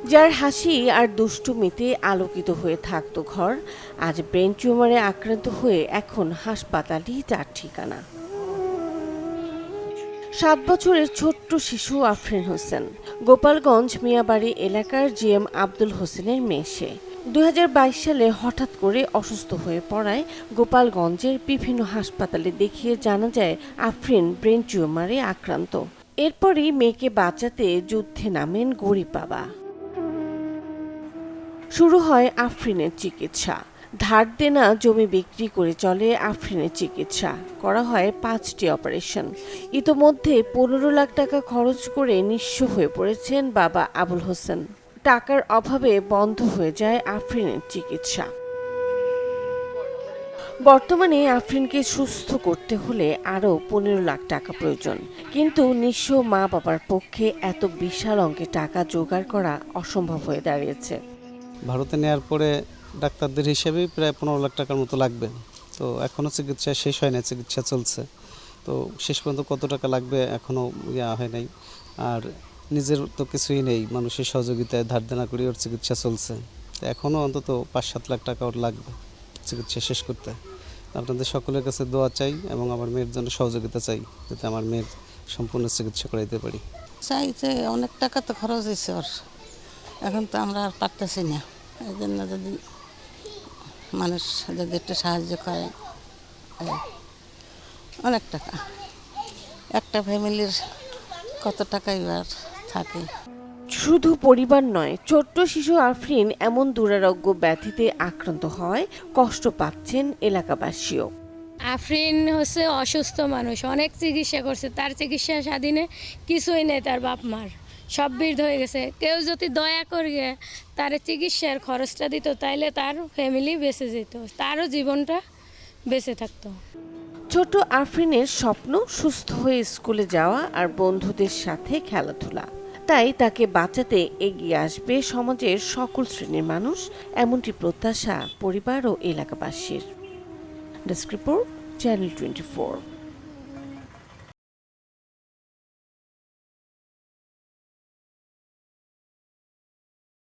যার হাসি আর দুষ্টুমিতে আলোকিত হয়ে থাকতো ঘর, আজ ব্রেন টিউমারে আক্রান্ত হয়ে এখন হাসপাতালই তার ঠিকানা। 7 বছরের ছোট্ট শিশু আফরিন হোসেন গোপালগঞ্জ মিয়াবাড়ি এলাকার জিএম আব্দুল হোসেনের মেয়ে সে। 2022 সালে হঠাৎ করে অসুস্থ হয়ে পড়ায় গোপালগঞ্জের বিভিন্ন হাসপাতালে দেখিয়ে জানা যায় আফরিন ব্রেন টিউমারে আক্রান্ত। এরপরই মেয়েকে বাঁচাতে যুদ্ধে নামেন গরিব বাবা। শুরু হয় আফরিনের চিকিৎসা। ধার দেনা জমি বিক্রি করে চলে আফরিনের চিকিৎসা, করা হয় 5টি অপারেশন। ইতোমধ্যে 15 লাখ টাকা খরচ করে নিঃস্ব হয়ে পড়েছেন বাবা আবুল হোসেন। টাকার অভাবে বন্ধ হয়ে যায় আফরিনের চিকিৎসা। বর্তমানে আফরিনকে সুস্থ করতে হলে আরও 15 লাখ টাকা প্রয়োজন, কিন্তু নিঃস্ব মা বাবার পক্ষে এত বিশাল অঙ্কের টাকা জোগাড় করা অসম্ভব হয়ে দাঁড়িয়েছে। ভারতে নেওয়ার পরে ডাক্তারদের হিসেবেই প্রায় 15 লাখ টাকার মতো লাগবে। তো এখনও চিকিৎসা শেষ হয় না, চিকিৎসা চলছে। তো শেষ পর্যন্ত কত টাকা লাগবে এখনও হয় নাই। আর নিজের তো কিছুই নেই, মানুষের সহযোগিতায় ধার দেনা করে ওর চিকিৎসা চলছে। এখনও অন্তত 5-7 লাখ টাকা ওর লাগবে চিকিৎসা শেষ করতে। আপনাদের সকলের কাছে দোয়া চাই এবং আমার মেয়ের জন্য সহযোগিতা চাই, যাতে আমার মেয়ের সম্পূর্ণ চিকিৎসা করাইতে পারি। চাই যে অনেক টাকা তো খরচ হয়েছে ওর, এখন তো আমরা আর পারতেছি না। এই জন্য যদি মানুষ যদি একটু সাহায্য করে, অনেক টাকা, একটা ফ্যামিলির কত টাকাই আর থাকে। শুধু পরিবার নয়, ছোট্ট শিশু আফরিন এমন দুরারোগ্য ব্যাধিতে আক্রান্ত হয় কষ্ট পাচ্ছেন এলাকাবাসীও। আফরিন হচ্ছে অসুস্থ মানুষ, অনেক চিকিৎসা করছে, তার চিকিৎসা স্বাধীনে কিছুই নেই, তার বাপ মার সব বৃদ্ধ হয়ে গেছে। কেউ যদি দয়া করে তার চিকিৎসার খরচটা দিত, তাইলে তার ফ্যামিলি বেঁচে যেত, তারও জীবনটা বেঁচে থাকতো। ছোট আফরিনের স্বপ্ন সুস্থ হয়ে স্কুলে যাওয়া আর বন্ধুদের সাথে খেলাধুলা। তাই তাকে বাঁচাতে এগিয়ে আসবে সমাজের সকল শ্রেণীর মানুষ, এমনটি প্রত্যাশা পরিবার ও এলাকাবাসীর। Desk report, channel 24।